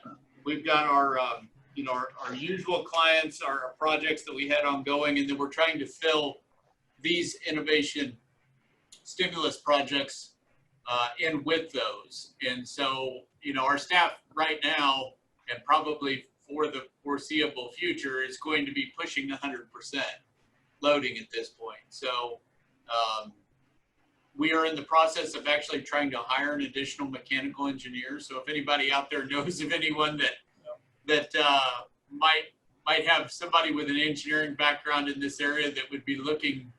our our usual clients, our projects that we had ongoing, and then we're trying to fill these innovation stimulus projects in with those. And so, our staff right now, and probably for the foreseeable future, is going to be pushing 100% loading at this point. So we are in the process of actually trying to hire an additional mechanical engineer. So if anybody out there knows of anyone that might have somebody with an engineering background in this area that would be looking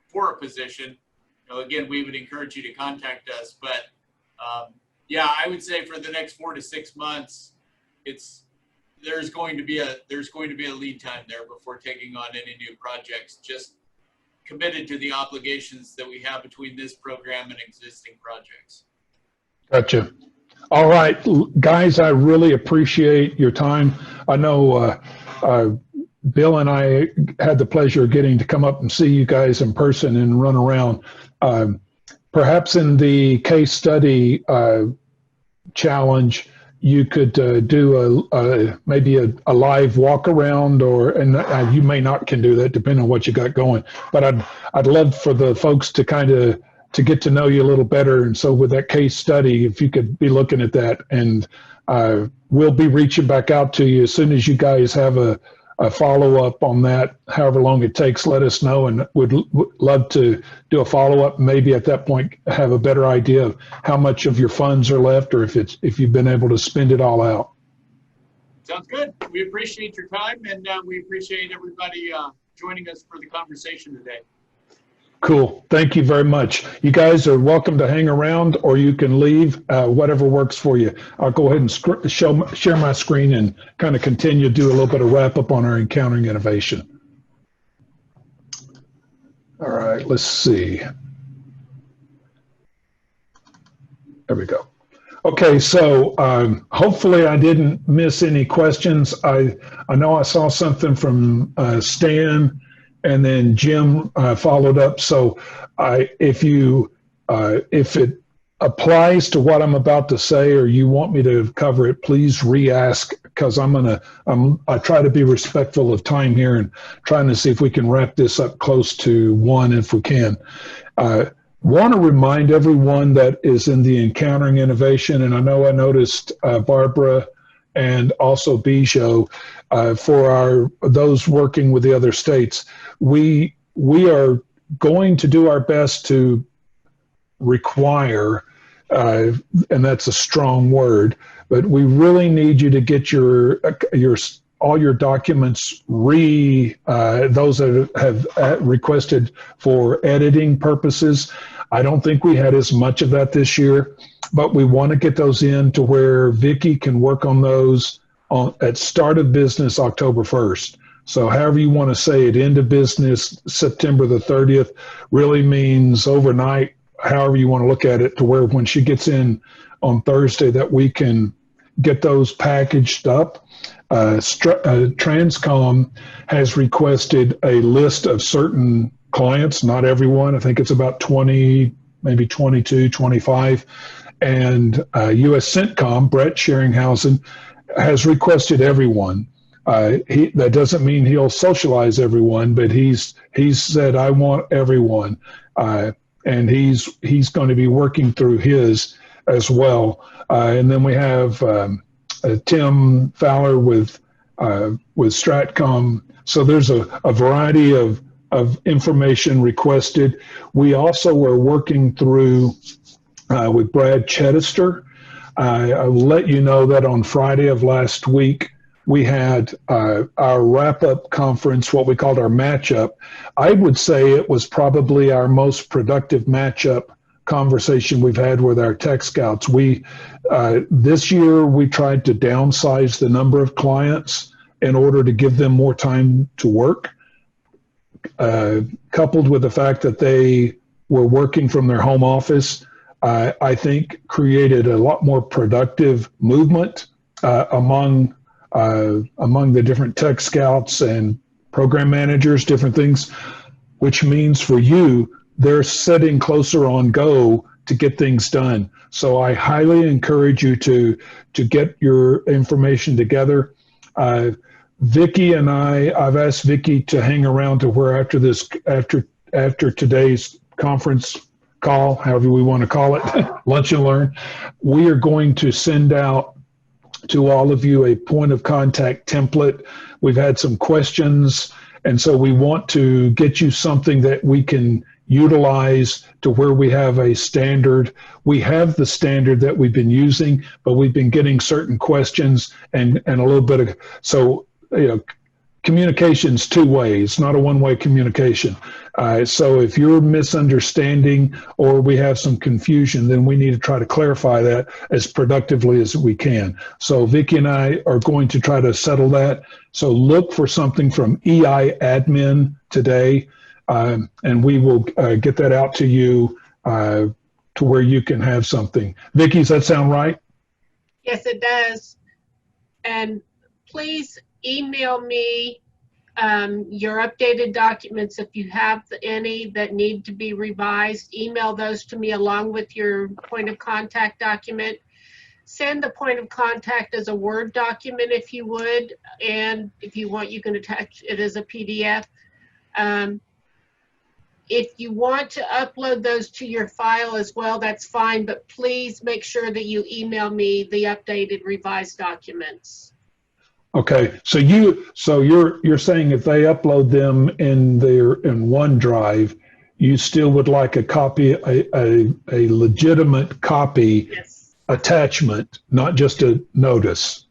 for a position, again, we would encourage you to contact us. But yeah, I would say for the next 4 to 6 months, there's going to be a lead time there before taking on any new projects, just committed to the obligations that we have between this program and existing projects. Gotcha. All right, guys, I really appreciate your time. I know Bill and I had the pleasure of getting to come up and see you guys in person and run around. Perhaps in the case study challenge, you could do maybe a live walk around, and you may not can do that depending on what you got going. But I'd love for the folks to kind of to get to know you a little better. And so with that case study, if you could be looking at that, and we'll be reaching back out to you as soon as you guys have a follow-up on that. However long it takes, let us know, and would love to do a follow-up. Maybe at that point have a better idea of how much of your funds are left, or if you've been able to spend it all out. Sounds good. We appreciate your time, and we appreciate everybody joining us for the conversation today. Cool. Thank you very much. You guys are welcome to hang around, or you can leave, whatever works for you. I'll go ahead and share my screen and kind of continue to do a little bit of wrap up on our Encountering Innovation. All right, let's see. There we go. Okay, so hopefully I didn't miss any questions. I know I saw something from Stan, and then Jim followed up. So if it applies to what I'm about to say, or you want me to cover it, please re-ask, because I try to be respectful of time here and trying to see if we can wrap this up close to 1 if we can. Want to remind everyone that is in the Encountering Innovation, and I noticed Barbara and also Bijou, for those working with the other states, we are going to do our best to require, and that's a strong word, but we really need you to get all your documents those that have requested for editing purposes. I don't think we had as much of that this year, but we want to get those in to where Vicki can work on those at start of business October 1st. So however you want to say it, end of business September the 30th really means overnight, however you want to look at it, to where when she gets in on Thursday that we can get those packaged up. Transcom has requested a list of certain clients, not everyone. I think it's about 20, maybe 22, 25. And US CENTCOM, Brett Sheringhausen, has requested everyone. That doesn't mean he'll socialize everyone, but he's said, I want everyone. And he's going to be working through his as well. And then we have Tim Fowler with Stratcom. So there's a variety of information requested. We also are working through with Brad Chedister. I will let you know that on Friday of last week, we had our wrap-up conference, what we called our matchup. I would say it was probably our most productive matchup conversation we've had with our tech scouts. This year, we tried to downsize the number of clients in order to give them more time to work, coupled with the fact that they were working from their home office. I think created a lot more productive movement among the different tech scouts and program managers, different things, which means for you, they're sitting closer on go to get things done. So I highly encourage you to get your information together. Vicki and I've asked Vicki to hang around to where after today's conference call, however we want to call it, lunch and learn, we are going to send out to all of you a point of contact template. We've had some questions, and so we want to get you something that we can utilize to where we have a standard. We have the standard that we've been using, but we've been getting certain questions and a little bit of, so, communication's two ways, not a one-way communication. So if you're misunderstanding or we have some confusion, then we need to try to clarify that as productively as we can. So Vicki and I are going to try to settle that. So look for something from EI Admin today, and we will get that out to you to where you can have something. Vicki, does that sound right? yes, it does. And please email me your updated documents. If you have any that need to be revised, email those to me along with your point of contact document. Send the point of contact as a Word document if you would, and if you want, you can attach it as a PDF. If you want to upload those to your file as well, that's fine, but please make sure that you email me the updated revised documents. Okay, so you're saying if they upload them in OneDrive, you still would like a copy, a legitimate copy Yes, attachment, not just a notice.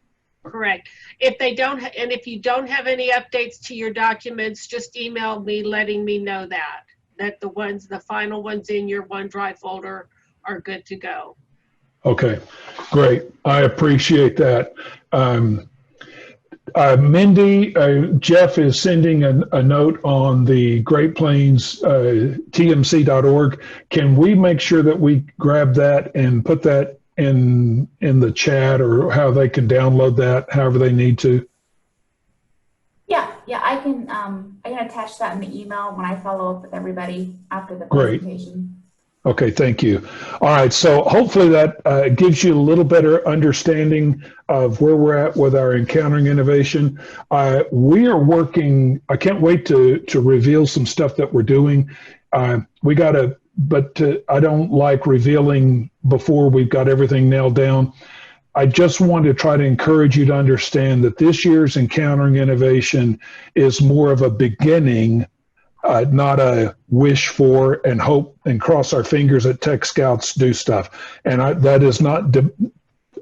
correct. If they don't, and if you don't have any updates to your documents, just email me letting me know that the final ones in your OneDrive folder are good to go. Okay, great. I appreciate that. Mindy, Jeff is sending a note on the Great Plains TMC.org. Can we make sure that we grab that and put that in the chat, or how they can download that, however they need to? Yeah, I can attach that in the email when I follow up with everybody after the Great. presentation. Okay, thank you. All right, so hopefully that gives you a little better understanding of where we're at with our Encountering Innovation. We are working, I can't wait to reveal some stuff that we're doing. I don't like revealing before we've got everything nailed down. I just want to try to encourage you to understand that this year's Encountering Innovation is more of a beginning, not a wish for and hope and cross our fingers that Tech Scouts do stuff. And that is not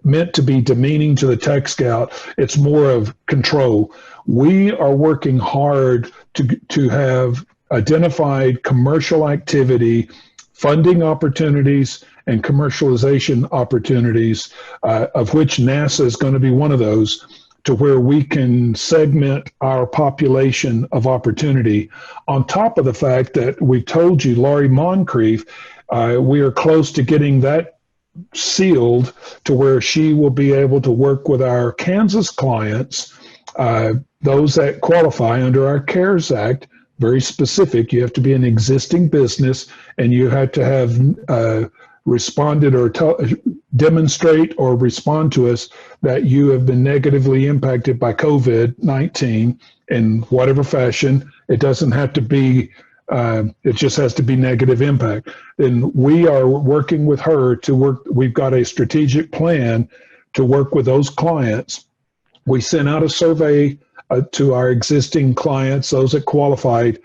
meant to be demeaning to the Tech Scout. It's more of control. We are working hard to have identified commercial activity, funding opportunities, and commercialization opportunities, of which NASA is going to be one of those, to where we can segment our population of opportunity. On top of the fact that we've told you, Laurie Moncrief, we are close to getting that sealed to where she will be able to work with our Kansas clients, those that qualify under our CARES Act. Very specific. You have to be an existing business, and you have to have responded or demonstrate or respond to us that you have been negatively impacted by COVID-19 in whatever fashion. It doesn't have to be, it just has to be negative impact. And we are working with her to work. We've got a strategic plan to work with those clients. We sent out a survey to our existing clients, those that qualified.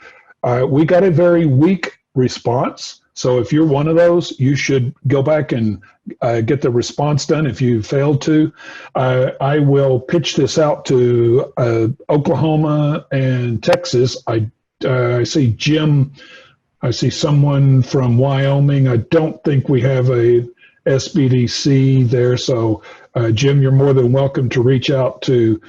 We got a very weak response. So if you're one of those, you should go back and get the response done if you failed to. I will pitch this out to Oklahoma and Texas. I see Jim. I see someone from Wyoming. I don't think we have a SBDC there. So Jim, you're more than welcome to reach out to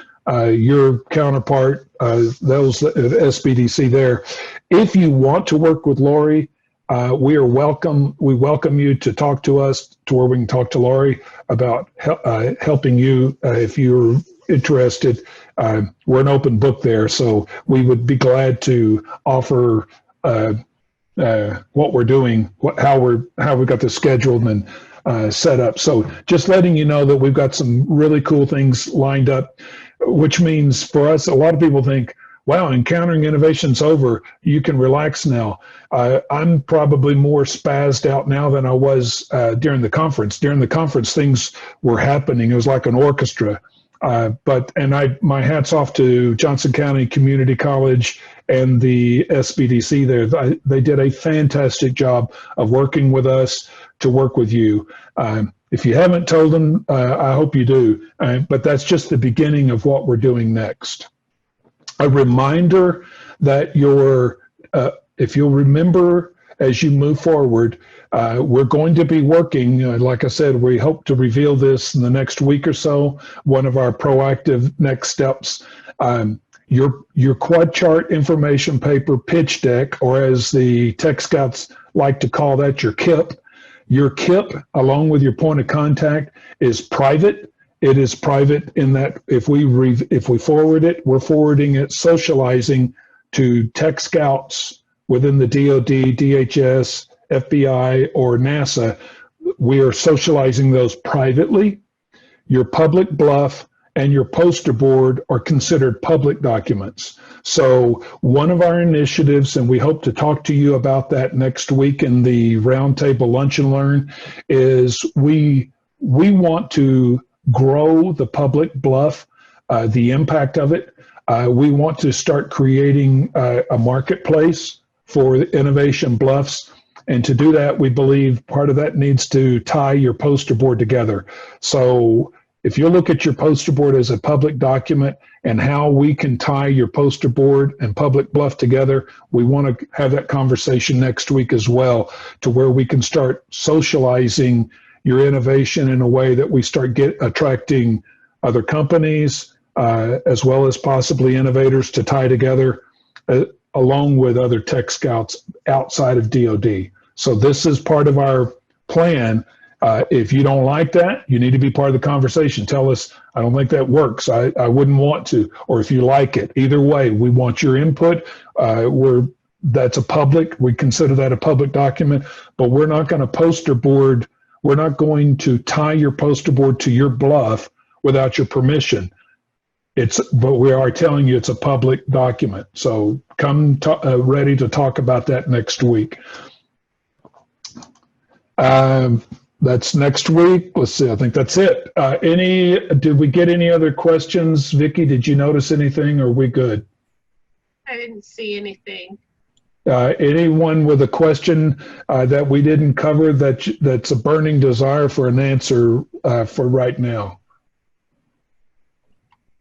your counterpart, those at SBDC there. If you want to work with Laurie, we welcome you to talk to us, to where we can talk to Laurie about helping you if you're interested. We're an open book there, so we would be glad to offer what we're doing, how we got this scheduled and set up. So just letting you know that we've got some really cool things lined up, which means for us, a lot of people think, wow, Encountering Innovation's over. You can relax now. I'm probably more spazzed out now than I was during the conference. During the conference, things were happening. It was like an orchestra. My hat's off to Johnson County Community College and the SBDC there. They did a fantastic job of working with us to work with you. If you haven't told them, I hope you do. But that's just the beginning of what we're doing next. A reminder that if you'll remember as you move forward, we're going to be working, like I said, we hope to reveal this in the next week or so, one of our proactive next steps. Your quad chart information paper pitch deck, or as the Tech Scouts like to call that, your KIP. Your KIP, along with your point of contact, is private. It is private in that if we forward it, we're forwarding it, socializing to Tech Scouts within the DoD, DHS, FBI, or NASA. We are socializing those privately. Your public bluff and your poster board are considered public documents. So one of our initiatives, and we hope to talk to you about that next week in the Roundtable Lunch and Learn, is we want to grow the public bluff, the impact of it. We want to start creating a marketplace for innovation bluffs. And to do that, we believe part of that needs to tie your poster board together. So if you look at your poster board as a public document and how we can tie your poster board and public bluff together, we want to have that conversation next week as well, to where we can start socializing your innovation in a way that we start attracting other companies, as well as possibly innovators to tie together, along with other tech scouts outside of DoD. So this is part of our plan. If you don't like that, you need to be part of the conversation. Tell us, I don't think that works. I wouldn't want to. Or if you like it. Either way, we want your input. That's a public, we consider that a public document, but we're not going to poster board. We're not going to tie your poster board to your bluff without your permission. But we are telling you it's a public document. So come ready to talk about that next week. That's next week. Let's see. I think that's it. Did we get any other questions? Vicki, did you notice anything? Or are we good? I didn't see anything. Anyone with a question that we didn't cover that's a burning desire for an answer for right now?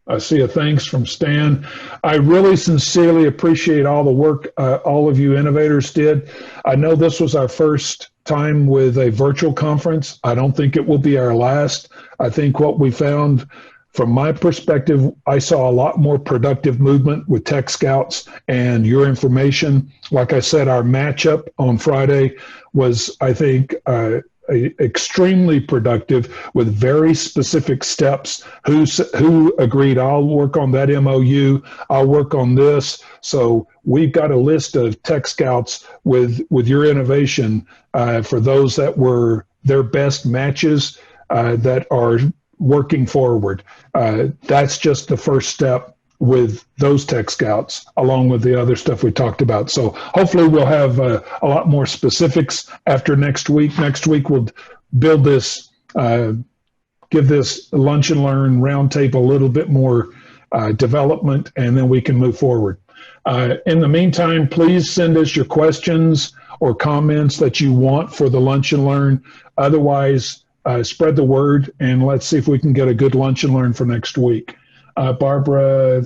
I see a thanks from Stan. I really sincerely appreciate all the work all of you innovators did. I know this was our first time with a virtual conference. I don't think it will be our last. I think what we found, from my perspective, I saw a lot more productive movement with Tech Scouts and your information. Like I said, our matchup on Friday was, I think, extremely productive, with very specific steps. Who agreed, I'll work on that MOU, I'll work on this. So we've got a list of Tech Scouts with your innovation for those that were their best matches that are working forward. That's just the first step with those Tech Scouts, along with the other stuff we talked about. So hopefully we'll have a lot more specifics after next week. Next week we'll build this, give this Lunch and Learn Roundtable a little bit more development, and then we can move forward. In the meantime, please send us your questions or comments that you want for the Lunch and Learn. Otherwise, spread the word, and let's see if we can get a good Lunch and Learn for next week. Barbara,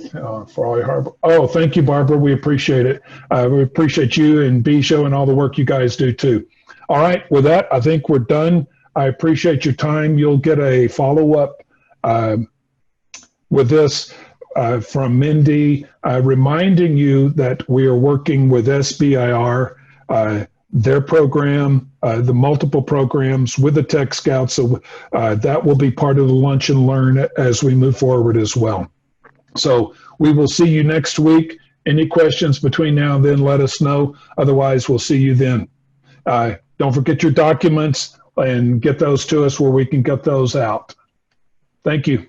Frawley Harbor. Oh, thank you, Barbara. We appreciate it. We appreciate you and B-Show and all the work you guys do too. All right, with that, I think we're done. I appreciate your time. You'll get a follow-up with this from Mindy, reminding you that we are working with SBIR, their program, the multiple programs with the Tech Scouts. So that will be part of the Lunch and Learn as we move forward as well. So we will see you next week. Any questions between now and then, let us know. Otherwise, we'll see you then. Don't forget your documents and get those to us where we can get those out. Thank you.